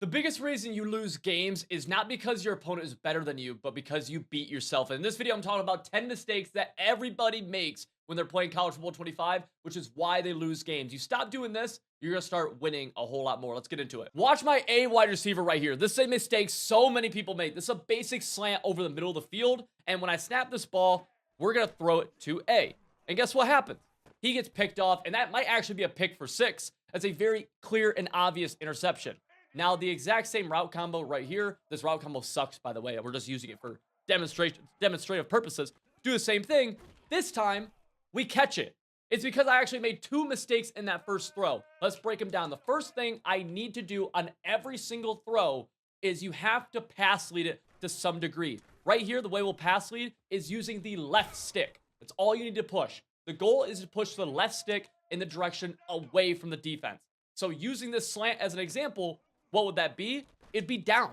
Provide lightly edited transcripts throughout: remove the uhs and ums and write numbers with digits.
The biggest reason you lose games is not because your opponent is better than you, but because you beat yourself. In this video, I'm talking about 10 mistakes that everybody makes when they're playing College Football 25, which is why they lose games. You stop doing this, you're going to start winning a whole lot more. Let's get into it. Watch my A wide receiver right here. This is a mistake so many people make. This is a basic slant over the middle of the field, and when I snap this ball, we're going to throw it to A. And guess what happens? He gets picked off, and that might actually be a pick for 6. That's a very clear and obvious interception. Now, the exact same route combo right here, this route combo sucks, by the way. We're just using it for demonstrative purposes. Do the same thing. This time, we catch it. It's because I actually made 2 mistakes in that first throw. Let's break them down. The first thing I need to do on every single throw is you have to pass lead it to some degree. Right here, the way we'll pass lead is using the left stick. That's all you need to push. The goal is to push the left stick in the direction away from the defense. So using this slant as an example, what would that be? It'd be down,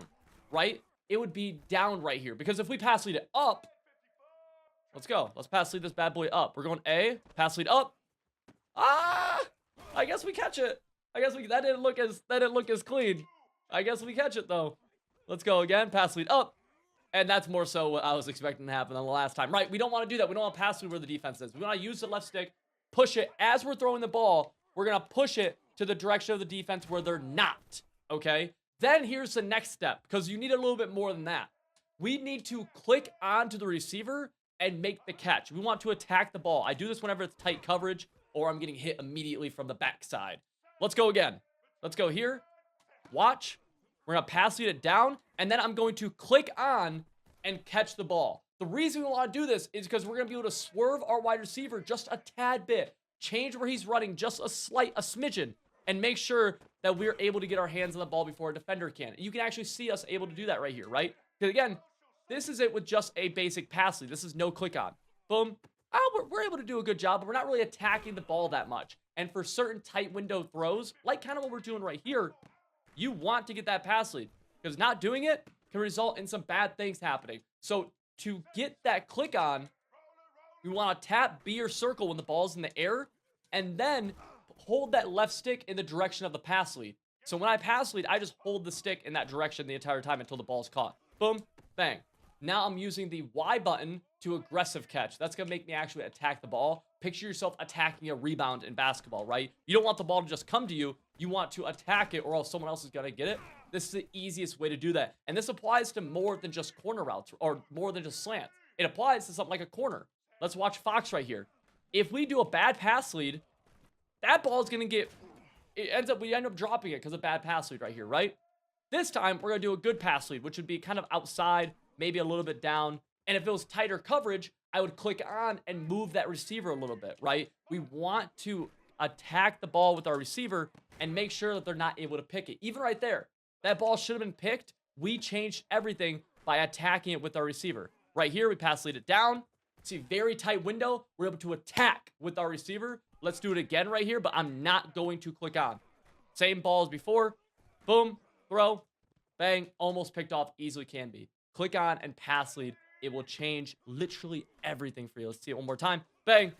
right? It would be down right here. Because if we pass lead it up, let's go. Let's pass lead this bad boy up. We're going A, pass lead up. Ah! I guess we catch it. That didn't look as clean. I guess we catch it though. Let's go again. Pass lead up. And that's more so what I was expecting to happen than the last time. Right, we don't want to do that. We don't want to pass lead where the defense is. We want to use the left stick, push it as we're throwing the ball. We're going to push it to the direction of the defense where they're not. Okay, then here's the next step, because you need a little bit more than that. We need to click onto the receiver and make the catch. We want to attack the ball. I do this whenever it's tight coverage or I'm getting hit immediately from the backside. Let's go again. Let's go here. Watch. We're going to pass lead it down, and then I'm going to click on and catch the ball. The reason we want to do this is because we're going to be able to swerve our wide receiver just a tad bit, change where he's running just a smidgen, and make sure that we're able to get our hands on the ball before a defender can. You can actually see us able to do that right here, right? Because again, this is it with just a basic pass lead. This is no click on. Boom. Oh, we're able to do a good job, but we're not really attacking the ball that much. And for certain tight window throws, like kind of what we're doing right here, you want to get that pass lead. Because not doing it can result in some bad things happening. So to get that click on, we want to tap B or circle when the ball's in the air, and then hold that left stick in the direction of the pass lead. So when I pass lead, I just hold the stick in that direction the entire time until the ball's caught. Boom, bang. Now I'm using the Y button to aggressive catch. That's going to make me actually attack the ball. Picture yourself attacking a rebound in basketball, right? You don't want the ball to just come to you. You want to attack it or else someone else is going to get it. This is the easiest way to do that. And this applies to more than just corner routes or more than just slants. It applies to something like a corner. Let's watch Fox right here. If we do a bad pass lead, that ball is going to get, we end up dropping it because of bad pass lead right here, right? This time, we're going to do a good pass lead, which would be kind of outside, maybe a little bit down. And if it was tighter coverage, I would click on and move that receiver a little bit, right? We want to attack the ball with our receiver and make sure that they're not able to pick it. Even right there, that ball should have been picked. We changed everything by attacking it with our receiver. Right here, we pass lead it down. See, very tight window. We're able to attack with our receiver. Let's do it again right here, but I'm not going to click on. Same ball as before. Boom, throw, bang, almost picked off, easily can be. Click on and pass lead. It will change literally everything for you. Let's see it one more time. Bang.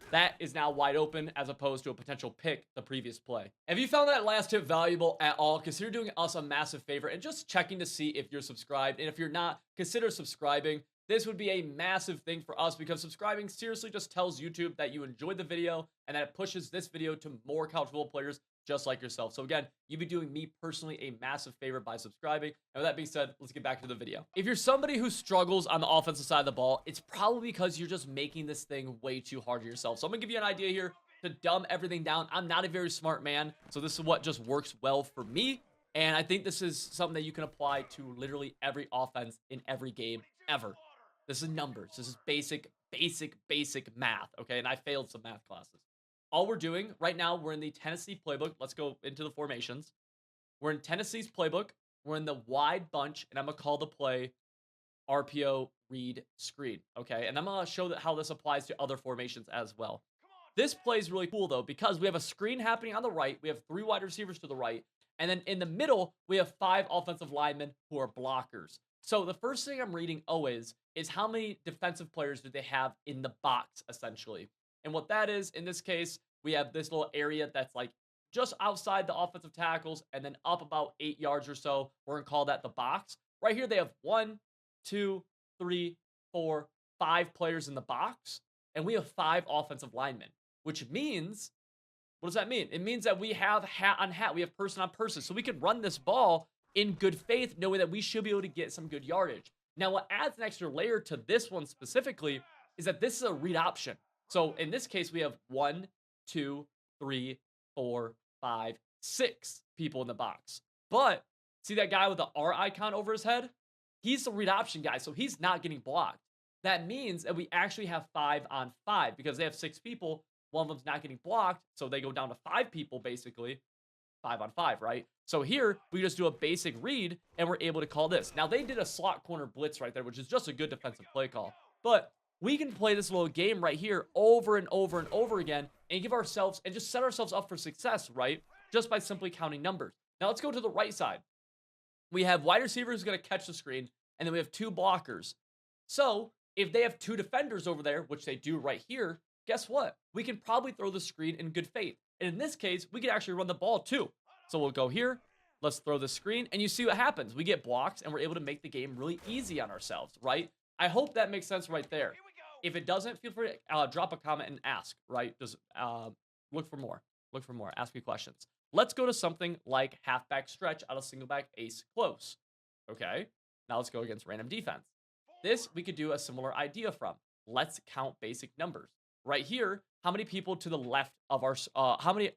That is now wide open as opposed to a potential pick the previous play. If you found that last tip valuable at all, consider doing us a massive favor and just checking to see if you're subscribed. And if you're not, consider subscribing. This would be a massive thing for us because subscribing seriously just tells YouTube that you enjoyed the video and that it pushes this video to more college football players just like yourself. So again, you'd be doing me personally a massive favor by subscribing. And with that being said, let's get back to the video. If you're somebody who struggles on the offensive side of the ball, it's probably because you're just making this thing way too hard to yourself. So I'm gonna give you an idea here to dumb everything down. I'm not a very smart man, so this is what just works well for me. And I think this is something that you can apply to literally every offense in every game ever. This is numbers. This is basic math, okay? And I failed some math classes. All we're doing right now, we're in the Tennessee playbook. Let's go into the formations. We're in Tennessee's playbook. We're in the wide bunch, and I'm going to call the play RPO read screen, okay? And I'm going to show how this applies to other formations as well. This play is really cool, though, because we have a screen happening on the right. We have 3 wide receivers to the right. And then in the middle, we have 5 offensive linemen who are blockers. So the first thing I'm reading always is how many defensive players do they have in the box, essentially. And what that is, in this case, we have this little area that's like just outside the offensive tackles and then up about 8 yards or so. We're going to call that the box. Right here, they have 1, 2, 3, 4, 5 players in the box, and we have 5 offensive linemen, which means, what does that mean? It means that we have hat on hat. We have person on person. So we can run this ball in good faith, knowing that we should be able to get some good yardage. Now, what adds an extra layer to this one specifically is that this is a read option. So in this case, we have 1, 2, 3, 4, 5, 6 people in the box. But see that guy with the R icon over his head? He's the read option guy, so he's not getting blocked. That means that we actually have 5 on 5 because they have 6 people. One of them's not getting blocked, so they go down to 5 people basically. 5 on 5, right? So here, we just do a basic read, and we're able to call this. Now, they did a slot corner blitz right there, which is just a good defensive play call. But we can play this little game right here over and over and over again and give ourselves, and just set ourselves up for success, right? Just by simply counting numbers. Now, let's go to the right side. We have wide receiver who's going to catch the screen, and then we have 2 blockers. So, if they have 2 defenders over there, which they do right here, guess what? We can probably throw the screen in good faith. And in this case, we could actually run the ball too. So we'll go here. Let's throw the screen. And you see what happens. We get blocks, and we're able to make the game really easy on ourselves, right? I hope that makes sense right there. If it doesn't, feel free to drop a comment and ask, right? Just look for more. Look for more. Ask me questions. Let's go to something like halfback stretch out of single back ace close. Okay. Now let's go against random defense. This we could do a similar idea from. Let's count basic numbers. Right here, how many people to the left of our, how many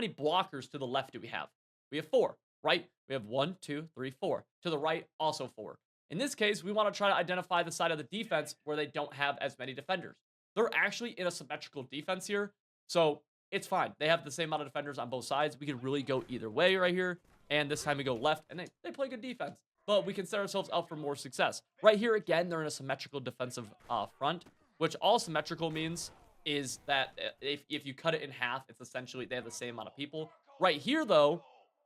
blockers to the left do we have? We have 4, right? We have 1, 2, 3, 4. To the right, also 4. In this case, we want to try to identify the side of the defense where they don't have as many defenders. They're actually in a symmetrical defense here, so it's fine. They have the same amount of defenders on both sides. We can really go either way right here, and this time we go left, and they play good defense. But we can set ourselves up for more success. Right here, again, they're in a symmetrical defensive front, which all symmetrical means is that if you cut it in half, it's essentially they have the same amount of people. Right here, though,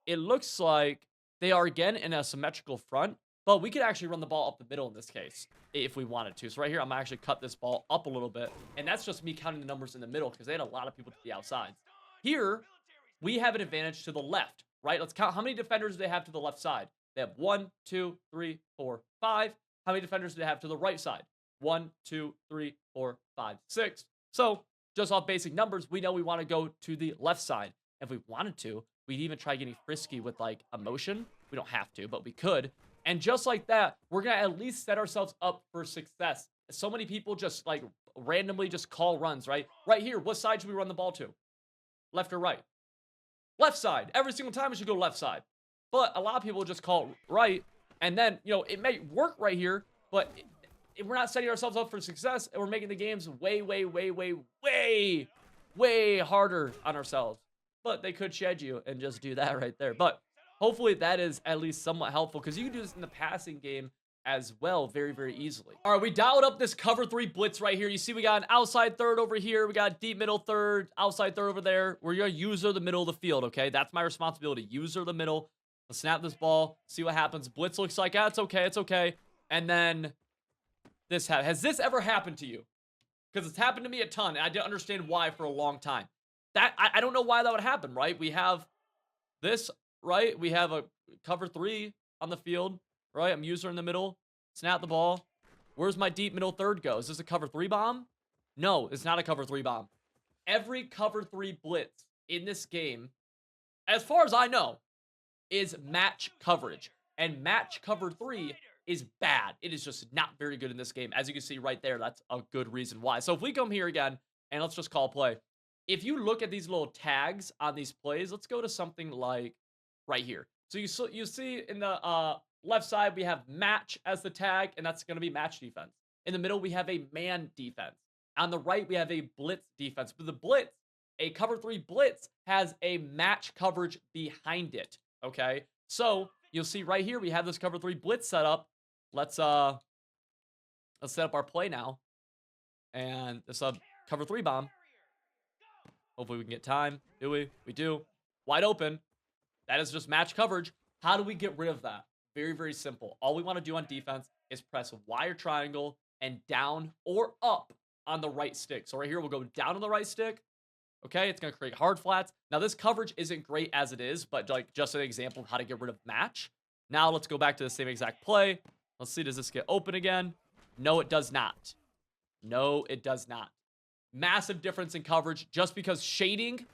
it looks like they are, again, in a symmetrical front, but we could actually run the ball up the middle in this case if we wanted to. So right here, I'm going to actually cut this ball up a little bit, and that's just me counting the numbers in the middle because they had a lot of people to the outsides. Here, we have an advantage to the left, right? Let's count how many defenders they have to the left side. They have 1, 2, 3, 4, 5. How many defenders do they have to the right side? 1, 2, 3, 4, 5, 6. So, just off basic numbers, we know we want to go to the left side. If we wanted to, we'd even try getting frisky with, like, a motion. We don't have to, but we could. And just like that, we're going to at least set ourselves up for success. So many people just, like, randomly just call runs, right? Right here, what side should we run the ball to? Left or right? Left side. Every single time we should go left side. But a lot of people just call right, and then, you know, it may work right here, but we're not setting ourselves up for success, and we're making the games way, way, way, way, way, way harder on ourselves. But they could shed you and just do that right there. But hopefully that is at least somewhat helpful, because you can do this in the passing game as well very, very easily. All right, we dialed up this cover 3 blitz right here. You see we got an outside third over here. We got deep middle third, outside third over there. We're going to user the middle of the field, okay? That's my responsibility. User the middle. Let's snap this ball, see what happens. Blitz looks like, it's okay, it's okay. And then this has this ever happened to you? Because it's happened to me a ton, and I didn't understand why for a long time. I don't know why that would happen, right? We have this, right? We have a cover 3 on the field, right? I'm user in the middle. Snap the ball. Where's my deep middle third go? Is this a cover 3 bomb? No, it's not a cover 3 bomb. Every cover 3 blitz in this game, as far as I know, is match coverage. And match cover 3 is bad. It is just not very good in this game. As you can see right there, that's a good reason why. So if we come here again, and let's just call play. If you look at these little tags on these plays, let's go to something like right here. So you see in the left side, we have match as the tag, and that's going to be match defense. In the middle, we have a man defense. On the right, we have a blitz defense. But the blitz, a cover 3 blitz, has a match coverage behind it. Okay, so you'll see right here we have this cover 3 blitz set up. Let's set up our play now, and this cover 3 bomb. Hopefully we can get time. Do we? We do. Wide open. That is just match coverage. How do we get rid of that? Very, very simple. All we want to do on defense is press Y or triangle and down or up on the right stick. So right here we'll go down on the right stick. Okay, it's going to create hard flats. Now, this coverage isn't great as it is, but like just an example of how to get rid of match. Now, let's go back to the same exact play. Let's see, does this get open again? No, it does not. No, it does not. Massive difference in coverage just because shading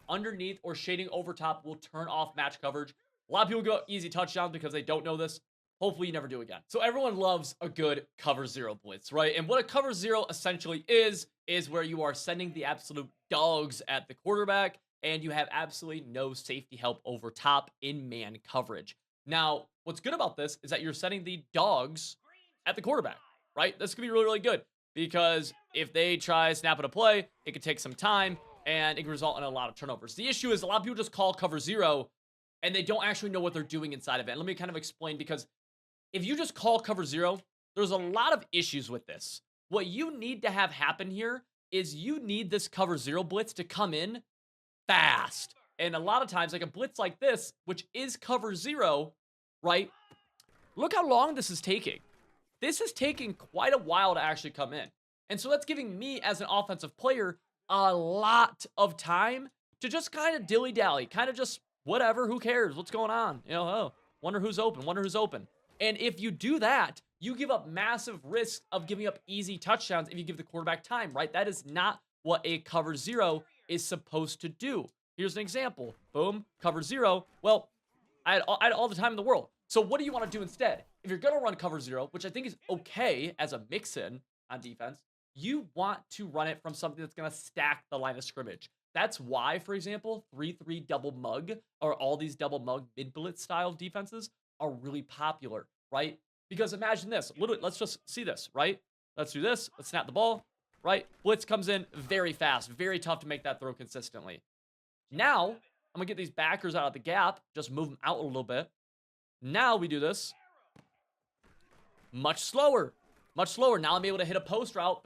underneath or shading over top will turn off match coverage. A lot of people go easy touchdowns because they don't know this. Hopefully you never do again. So everyone loves a good cover zero blitz, right? And what a cover zero essentially is where you are sending the absolute dogs at the quarterback and you have absolutely no safety help over top in man coverage. Now, what's good about this is that you're sending the dogs at the quarterback, right? This could be really, really good because if they try snapping a play, it could take some time and it can result in a lot of turnovers. The issue is a lot of people just call cover zero and they don't actually know what they're doing inside of it. And let me kind of explain, because if you just call cover zero, there's a lot of issues with this. What you need to have happen here is you need this cover zero blitz to come in fast. And a lot of times, like a blitz like this, which is cover zero, right? Look how long this is taking. This is taking quite a while to actually come in. And so that's giving me as an offensive player a lot of time to just kind of dilly-dally, kind of just whatever, who cares? What's going on? You know, oh, wonder who's open, wonder who's open. And if you do that, you give up massive risk of giving up easy touchdowns if you give the quarterback time, right? That is not what a cover zero is supposed to do. Here's an example. Boom, cover zero. Well, I had all the time in the world. So what do you want to do instead? If you're going to run cover zero, which I think is okay as a mix-in on defense, you want to run it from something that's going to stack the line of scrimmage. That's why, for example, 3-3 double mug or all these double mug mid-blitz style defenses are really popular, right? Because imagine this. Literally, let's just see this, right? Let's do this. Let's snap the ball, right? Blitz comes in very fast. Very tough to make that throw consistently. Now, I'm going to get these backers out of the gap. Just move them out a little bit. Now we do this. Much slower. Much slower. Now I'm able to hit a post route.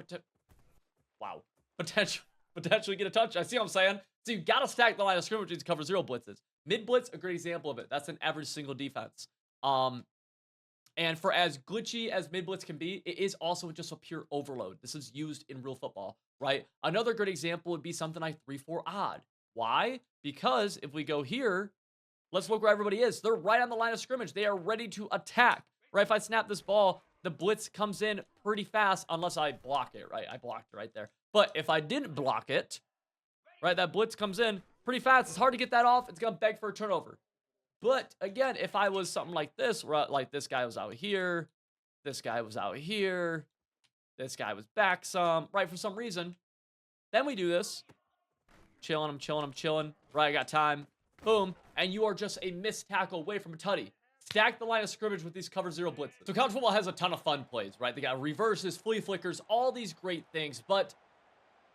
Wow. Potentially get a touch. I see what I'm saying. So you got to stack the line of scrimmage to cover zero blitzes. Mid blitz, a great example of it. That's in every single defense. And for as glitchy as mid blitz can be, it is also just a pure overload. This is used in real football, right? Another good example would be something like 3-4 odd. Why? Because if we go here, let's look where everybody is. They're right on the line of scrimmage. They are ready to attack, right? If I snap this ball, the blitz comes in pretty fast unless I block it, right? I blocked it right there. But if I didn't block it, right, that blitz comes in pretty fast. It's hard to get that off. It's going to beg for a turnover. But again, if I was something like this, like this guy was out here, this guy was out here, this guy was back some, right, for some reason, then we do this. I'm chilling. Right, I got time. Boom. And you are just a missed tackle away from a tutty. Stack the line of scrimmage with these cover zero blitzes. So college football has a ton of fun plays, right? They got reverses, flea flickers, all these great things, but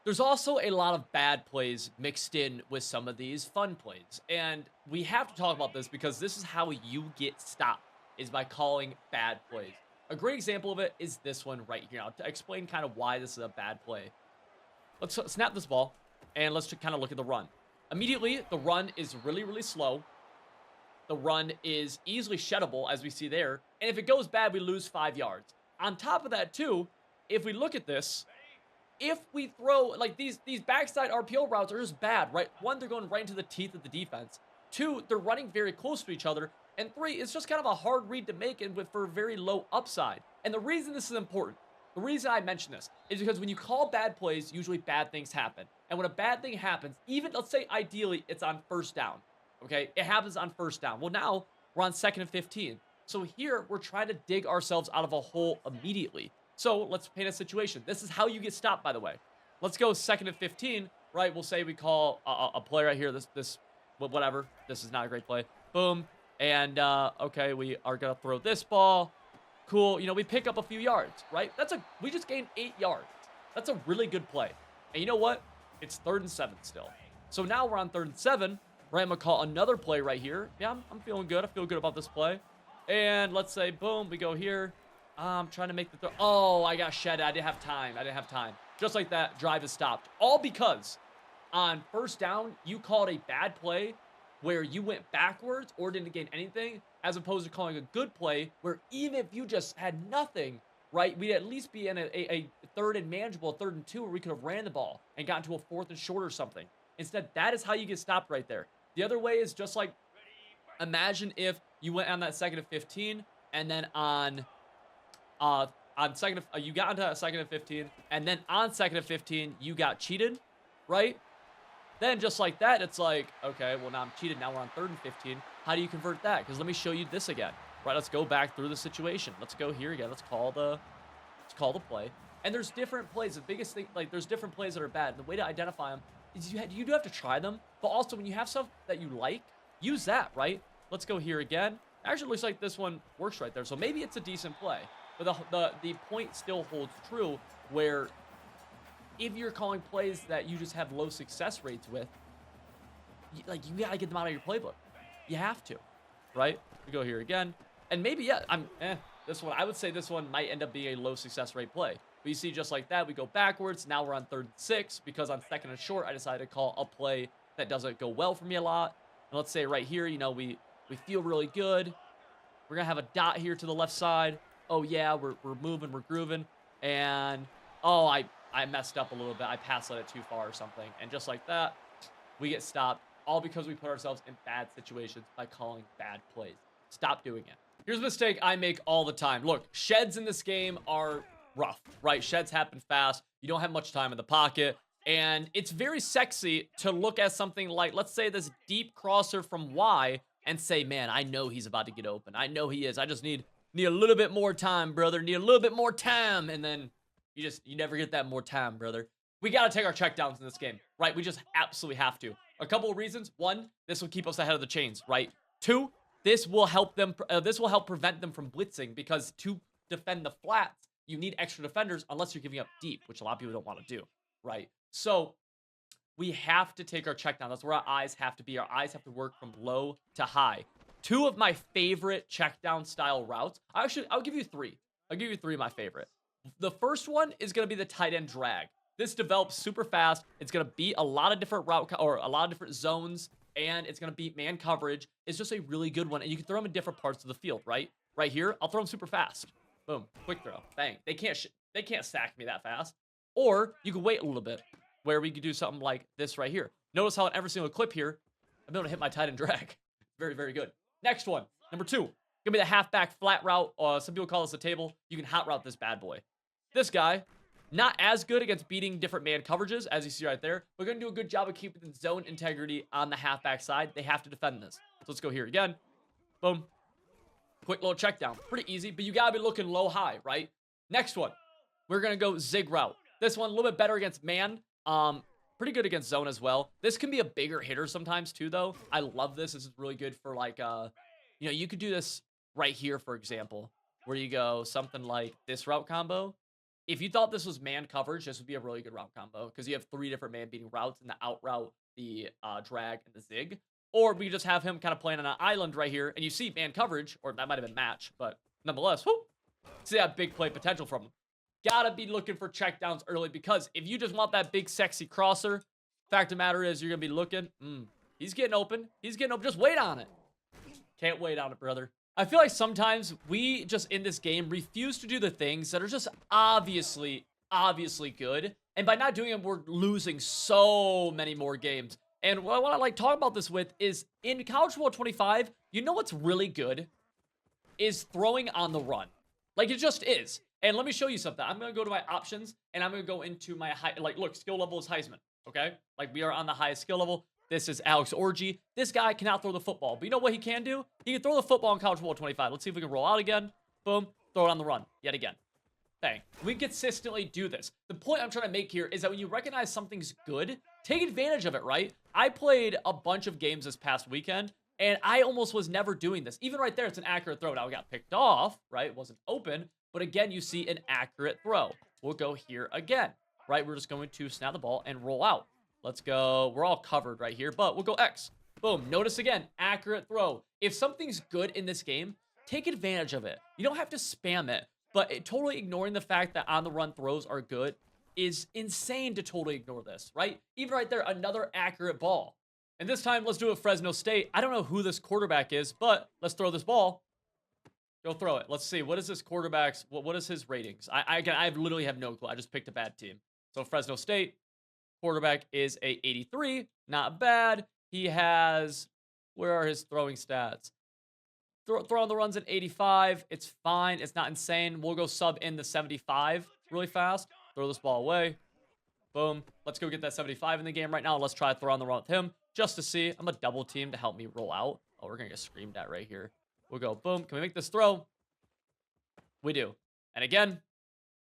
there's also a lot of bad plays mixed in with some of these fun plays. And we have to talk about this because this is how you get stopped, is by calling bad plays. A great example of it is this one right here. Now, to explain kind of why this is a bad play, let's snap this ball and let's kind of look at the run. Immediately, the run is really, really slow. The run is easily sheddable, as we see there. And if it goes bad, we lose 5 yards. On top of that, too, if we look at this, if we throw, like, these backside RPO routes are just bad, right? One, they're going right into the teeth of the defense. Two, they're running very close to each other. And three, it's just kind of a hard read to make and for very low upside. And the reason this is important, the reason I mention this, is because when you call bad plays, usually bad things happen. And when a bad thing happens, even, let's say, ideally, it's on first down. Okay, it happens on first down. Well, now we're on 2nd and 15. So here, we're trying to dig ourselves out of a hole immediately. So let's paint a situation. This is how you get stopped, by the way. Let's go 2nd and 15, right? We'll say we call a play right here. Whatever. This is not a great play. Boom. And, okay, we are going to throw this ball. Cool. You know, we pick up a few yards, right? We just gained 8 yards. That's a really good play. And you know what? It's 3rd and 7 still. So now we're on 3rd and 7. Right, I'm going to call another play right here. Yeah, I'm feeling good. I feel good about this play. And let's say, boom, we go here. I'm trying to make the throw. Oh, I got shedded. I didn't have time. Just like that, drive is stopped. All because on first down, you called a bad play where you went backwards or didn't gain anything, as opposed to calling a good play where even if you just had nothing, right, we'd at least be in a 3rd and manageable, 3rd and 2, where we could have ran the ball and gotten to a 4th and short or something. Instead, that is how you get stopped right there. The other way is just like, imagine if you went on that 2nd and 15, and then on you got onto 2nd and 15, and then on 2nd and 15, you got cheated, right? Then just like that, it's like, okay, well now I'm cheated. Now we're on 3rd and 15. How do you convert that? Because let me show you this again. Right, let's go back through the situation. Let's go here again. Let's call the play. And there's different plays. The biggest thing, like there's different plays that are bad. And the way to identify them is you do have to try them. But also when you have stuff that you like, use that, right? Let's go here again. Actually, it looks like this one works right there. So maybe it's a decent play. But the point still holds true where if you're calling plays that you just have low success rates with, you got to get them out of your playbook. You have to, right? We go here again. And maybe, yeah, this one, I would say this one might end up being a low success rate play. But you see, just like that, we go backwards. Now we're on 3rd and 6 because on 2nd and short, I decided to call a play that doesn't go well for me a lot. And let's say right here, you know, we feel really good. We're going to have a dot here to the left side. Oh, yeah, we're moving, we're grooving. And, oh, I messed up a little bit. I passed it too far or something. And just like that, we get stopped. All because we put ourselves in bad situations by calling bad plays. Stop doing it. Here's a mistake I make all the time. Look, sheds in this game are rough, right? Sheds happen fast. You don't have much time in the pocket. And it's very sexy to look at something like, let's say this deep crosser from Y and say, man, I know he's about to get open. I know he is. I just need a little bit more time, brother. Need a little bit more time. And then you never get that more time, brother. We got to take our checkdowns in this game, right? We just absolutely have to. A couple of reasons. One, this will keep us ahead of the chains, right? Two, this will help them. This will help prevent them from blitzing because to defend the flats, you need extra defenders unless you're giving up deep, which a lot of people don't want to do, right? So we have to take our check down. That's where our eyes have to be. Our eyes have to work from low to high. Two of my favorite check down style routes. I'll give you three. I'll give you three of my favorite. The first one is going to be the tight end drag. This develops super fast. It's going to beat a lot of different or a lot of different zones, and it's going to beat man coverage. It's just a really good one, and you can throw them in different parts of the field, right? Right here, I'll throw them super fast. Boom, quick throw, bang. They can't sack me that fast. Or you can wait a little bit, where we could do something like this right here. Notice how in every single clip here, I'm able to hit my tight end drag. Very, very good. Next one, number 2, gonna be the halfback flat route. Some people call this a table. You can hot route this bad boy. This guy, not as good against beating different man coverages, as you see right there. We're going to do a good job of keeping the zone integrity on the halfback side. They have to defend this. So let's go here again. Boom. Quick little check down. Pretty easy, but you got to be looking low-high, right? Next one. We're going to go zig route. This one, a little bit better against man. Pretty good against zone as well. This can be a bigger hitter sometimes too, though. I love this. This is really good for like, you could do this right here, for example, where you go something like this route combo. If you thought this was man coverage, this would be a really good route combo because you have 3 different man beating routes in the out route, the drag, and the zig. Or we just have him kind of playing on an island right here, and you see man coverage, or that might have been match, but nonetheless, whoo, see that big play potential from him. Gotta be looking for checkdowns early because if you just want that big sexy crosser, fact of the matter is you're gonna be looking. He's getting open. He's getting open. Just wait on it. Can't wait on it, brother. I feel like sometimes we just in this game refuse to do the things that are just obviously good. And by not doing them, we're losing so many more games. And what I like talk about this with is in College Football 25, you know what's really good is throwing on the run. Like it just is. And let me show you something. I'm going to go to my options and I'm going to go into my look, skill level is Heisman. Okay. Like we are on the highest skill level. This is Alex Orgy. This guy cannot throw the football, but you know what he can do? He can throw the football in College Football 25. Let's see if we can roll out again. Boom. Throw it on the run. Yet again. Bang. We consistently do this. The point I'm trying to make here is that when you recognize something's good, take advantage of it, right? I played a bunch of games this past weekend, and I almost was never doing this. Even right there, it's an accurate throw. Now, it got picked off, right? It wasn't open, but again, you see an accurate throw. We'll go here again, right? We're just going to snap the ball and roll out. Let's go. We're all covered right here, but we'll go X. Boom. Notice again, accurate throw. If something's good in this game, take advantage of it. You don't have to spam it, but totally ignoring the fact that on-the-run throws are good is insane to totally ignore this, right? Even right there, another accurate ball. And this time, let's do it Fresno State. I don't know who this quarterback is, but let's throw this ball. Go throw it. Let's see. What is this quarterback's, what is his ratings? I literally have no clue. I just picked a bad team. So Fresno State. Quarterback is a 83. Not bad. He has, where are his throwing stats? Throwing the runs at 85. It's fine. It's not insane. We'll go sub in the 75 really fast. Throw this ball away. Boom. Let's go get that 75 in the game right now. Let's try to throw on the run with him just to see. I'm a double team to help me roll out. Oh, we're going to get screamed at right here. We'll go, boom. Can we make this throw? We do. And again,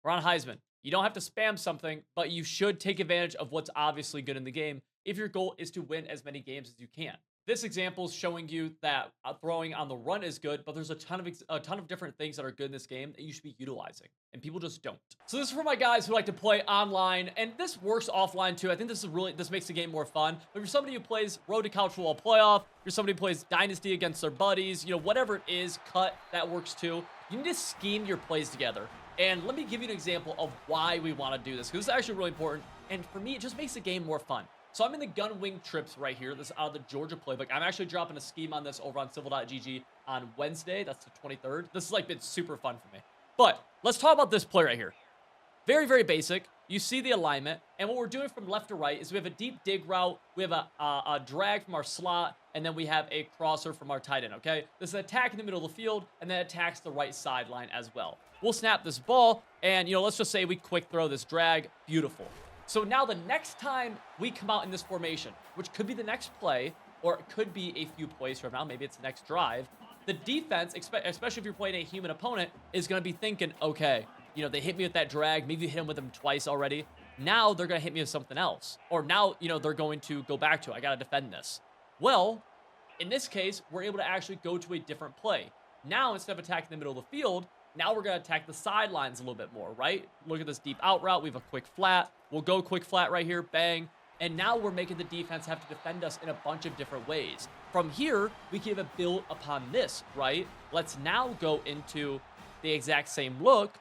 we're on Heisman. You don't have to spam something, but you should take advantage of what's obviously good in the game if your goal is to win as many games as you can. This example is showing you that throwing on the run is good, but there's a ton of different things that are good in this game that you should be utilizing, and people just don't. So this is for my guys who like to play online, and this works offline too. I think this makes the game more fun. But if you're somebody who plays Road to College Football Playoff, you're somebody who plays Dynasty against their buddies, you know, whatever it is, cut, that works too. You need to scheme your plays together. And let me give you an example of why we want to do this, because this is actually really important, and for me, it just makes the game more fun. So I'm in the gun wing trips right here. This is out of the Georgia playbook. I'm actually dropping a scheme on this over on civil.gg on Wednesday. That's the 23rd. This has like been super fun for me. But let's talk about this play right here. Very, very basic. You see the alignment. And what we're doing from left to right is we have a deep dig route. We have a drag from our slot. And then we have a crosser from our tight end, okay? This is an attack in the middle of the field. And then attacks the right sideline as well. We'll snap this ball. And, you know, let's just say we quick throw this drag. Beautiful. So now the next time we come out in this formation, which could be the next play, or it could be a few plays from now, maybe it's the next drive, the defense, especially if you're playing a human opponent, is going to be thinking, okay, you know, they hit me with that drag, maybe you hit them with them twice already. Now they're going to hit me with something else. Or now, you know, they're going to go back to it. I got to defend this. Well, in this case, we're able to actually go to a different play. Now, instead of attacking the middle of the field, now we're going to attack the sidelines a little bit more, right? Look at this deep out route. We have a quick flat. We'll go quick flat right here. Bang. And now we're making the defense have to defend us in a bunch of different ways. From here, we can even build upon this, right? Let's now go into the exact same look.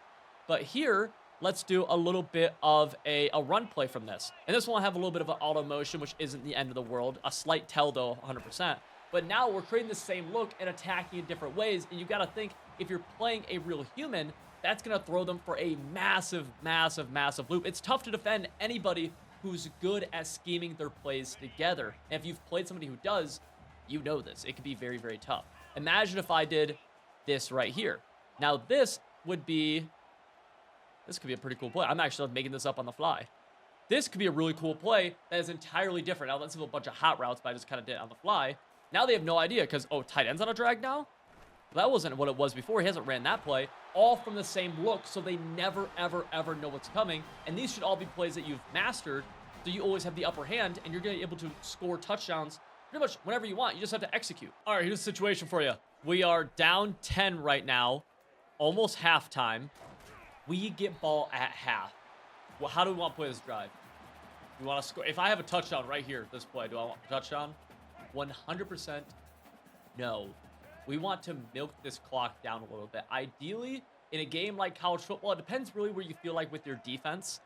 But here, let's do a little bit of a run play from this. And this one will have a little bit of an auto motion, which isn't the end of the world. A slight tell, though, 100%. But now we're creating the same look and attacking in different ways. And you got to think, if you're playing a real human, that's going to throw them for a massive, massive, massive loop. It's tough to defend anybody who's good at scheming their plays together. And if you've played somebody who does, you know this. It could be very, very tough. Imagine if I did this right here. Now, this could be a pretty cool play. I'm actually making this up on the fly. This could be a really cool play that is entirely different. Now, let's have a bunch of hot routes, but I just kind of did it on the fly. Now they have no idea because, oh, tight end's on a drag now? Well, that wasn't what it was before. He hasn't ran that play. All from the same look, so they never, ever, ever know what's coming. And these should all be plays that you've mastered, so you always have the upper hand, and you're going to be able to score touchdowns pretty much whenever you want. You just have to execute. All right, here's the situation for you. We are down 10 right now, almost halftime. We get ball at half. Well, how do we want to play this drive? We want to score. If I have a touchdown right here, this play, do I want a touchdown? 100% no. We want to milk this clock down a little bit. Ideally, in a game like college football, it depends really where you feel like with your defense.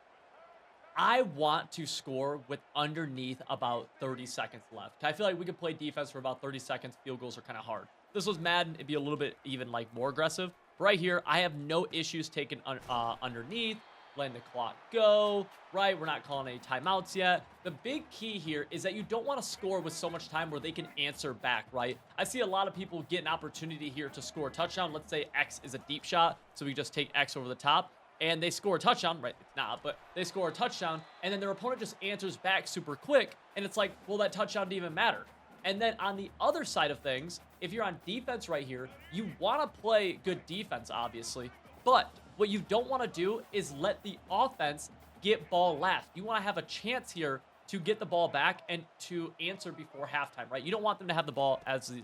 I want to score with underneath about 30 seconds left. I feel like we could play defense for about 30 seconds. Field goals are kind of hard. If this was Madden, it'd be a little bit even like more aggressive. Right here, I have no issues taking underneath, letting the clock go, right? We're not calling any timeouts yet. The big key here is that you don't want to score with so much time where they can answer back, right? I see a lot of people get an opportunity here to score a touchdown. Let's say X is a deep shot, so we just take X over the top, and they score a touchdown, right? It's not, but they score a touchdown, and then their opponent just answers back super quick, and it's like, well, that touchdown didn't even matter. And then on the other side of things, if you're on defense right here, you want to play good defense, obviously, but what you don't want to do is let the offense get ball last. You want to have a chance here to get the ball back and to answer before halftime, right? You don't want them to have the ball as the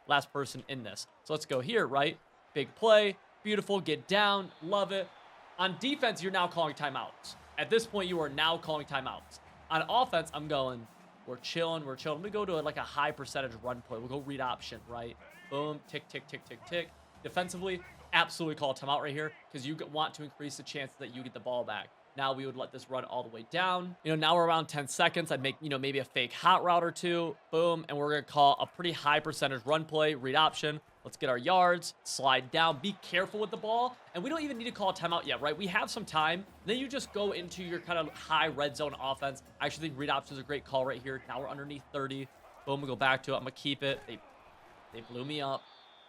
last person in this. So let's go here, right? Big play, beautiful, get down, love it. On defense, you're now calling timeouts. At this point, you are now calling timeouts. On offense, I'm going, we're chilling, we're chilling. Let me go to like a high percentage run play. We'll go read option, right? Boom, tick, tick, tick, tick, tick. Defensively, absolutely call a timeout right here because you want to increase the chance that you get the ball back. Now we would let this run all the way down. You know, now we're around 10 seconds. I'd make, you know, maybe a fake hot route or two. Boom. And we're going to call a pretty high percentage run play, read option. Let's get our yards, slide down, be careful with the ball. And we don't even need to call a timeout yet, right? We have some time. Then you just go into your kind of high red zone offense. I actually think read option is a great call right here. Now we're underneath 30. Boom, we go back to it. I'm going to keep it. They blew me up.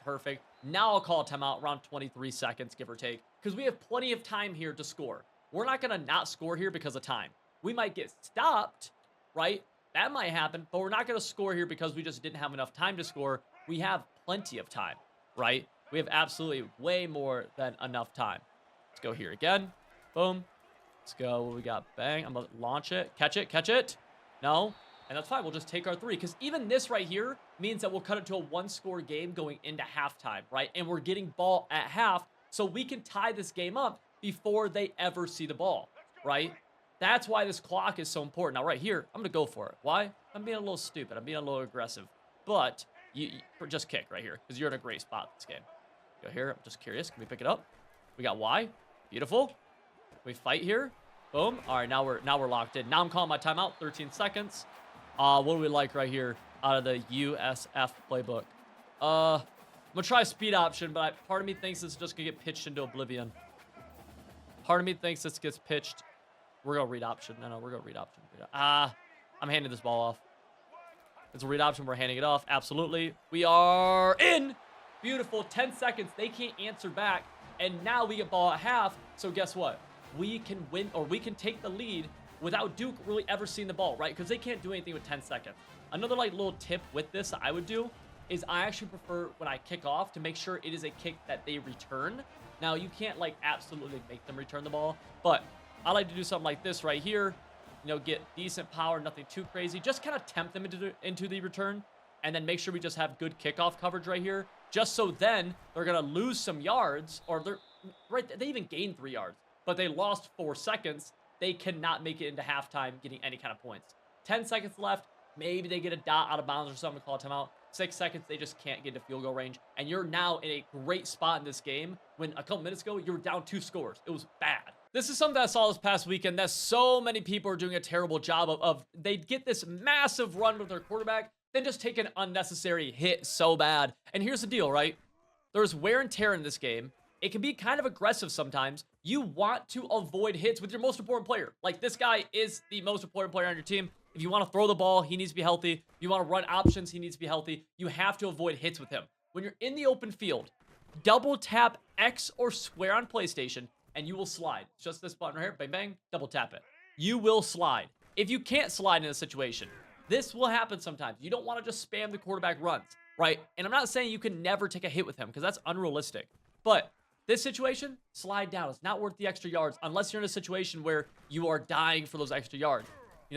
Perfect. Now I'll call a timeout around 23 seconds, give or take, because we have plenty of time here to score. We're not going to not score here because of time. We might get stopped, right? That might happen, but we're not going to score here because we just didn't have enough time to score. We have plenty of time, right? We have absolutely way more than enough time. Let's go here again. Boom. Let's go. What we got? Bang. I'm going to launch it. Catch it. Catch it. No. And that's fine. We'll just take our 3. Because even this right here means that we'll cut it to a 1-score game going into halftime, right? And we're getting ball at half, so we can tie this game up before they ever see the ball, right? That's why this clock is so important. Now, right here, I'm going to go for it. Why? I'm being a little stupid. I'm being a little aggressive. But you just kick right here because you're in a great spot in this game. Go here. I'm just curious. Can we pick it up? We got Y. Beautiful. We fight here. Boom. All right, now we're locked in. Now I'm calling my timeout. 13 seconds. What do we like right here out of the USF playbook? I'm going to try speed option, but part of me thinks this is just going to get pitched into oblivion. Part of me thinks this gets pitched. We're going to read option. No, we're going to read option. I'm handing this ball off. It's a read option. We're handing it off. Absolutely. We are in. Beautiful. 10 seconds. They can't answer back. And now we get ball at half. So guess what? We can win, or we can take the lead without Duke really ever seeing the ball, right? Because they can't do anything with 10 seconds. Another little tip with this that I would do is I actually prefer when I kick off to make sure it is a kick that they return. Now, you can't absolutely make them return the ball, but I like to do something like this right here. Get decent power, nothing too crazy. Just kind of tempt them into the return, and then make sure we just have good kickoff coverage right here, just so then they're going to lose some yards, or they even gained 3 yards, but they lost 4 seconds. They cannot make it into halftime getting any kind of points. 10 seconds left. Maybe they get a dot out of bounds or something to call a timeout. 6 seconds, they just can't get to field goal range. And you're now in a great spot in this game when a couple minutes ago, you were down 2 scores. It was bad. This is something that I saw this past weekend that so many people are doing a terrible job of. They get this massive run with their quarterback, then just take an unnecessary hit so bad. And here's the deal, right? There's wear and tear in this game. It can be kind of aggressive sometimes. You want to avoid hits with your most important player. Like, this guy is the most important player on your team. If you want to throw the ball, he needs to be healthy. If you want to run options, he needs to be healthy. You have to avoid hits with him. When you're in the open field, double tap X or square on PlayStation, and you will slide. It's just this button right here. Bang, bang. Double tap it. You will slide. If you can't slide in a situation, this will happen sometimes. You don't want to just spam the quarterback runs, right? And I'm not saying you can never take a hit with him because that's unrealistic. But this situation, slide down. It's not worth the extra yards unless you're in a situation where you are dying for those extra yards.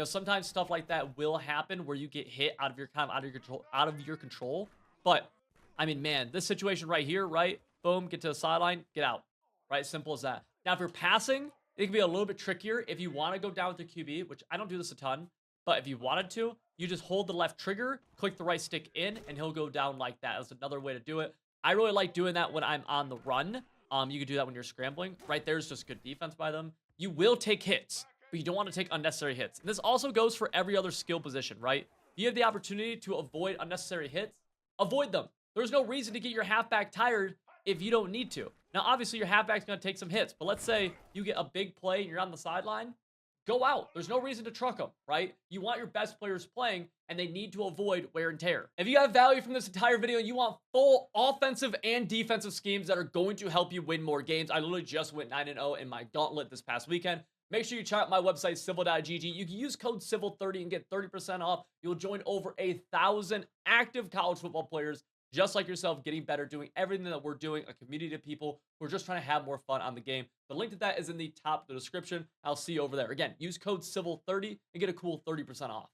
Sometimes stuff like that will happen where you get hit out of your control. But I mean, man, this situation right here, right? Boom, get to the sideline, get out. Right? Simple as that. Now, if you're passing, it can be a little bit trickier if you want to go down with the QB, which I don't do this a ton. But if you wanted to, you just hold the left trigger, click the right stick in, and he'll go down like that. That's another way to do it. I really like doing that when I'm on the run. You can do that when you're scrambling. Right there's just good defense by them. You will take hits, but you don't want to take unnecessary hits. And this also goes for every other skill position, right? If you have the opportunity to avoid unnecessary hits, avoid them. There's no reason to get your halfback tired if you don't need to. Now, obviously, your halfback's going to take some hits, but let's say you get a big play and you're on the sideline. Go out. There's no reason to truck them, right? You want your best players playing, and they need to avoid wear and tear. If you have value from this entire video and you want full offensive and defensive schemes that are going to help you win more games, I literally just went 9-0 in my gauntlet this past weekend. Make sure you check out my website, civil.gg. You can use code CIVIL30 and get 30% off. You'll join over 1,000 active college football players just like yourself, getting better, doing everything that we're doing, a community of people who are just trying to have more fun on the game. The link to that is in the top of the description. I'll see you over there. Again, use code CIVIL30 and get a cool 30% off.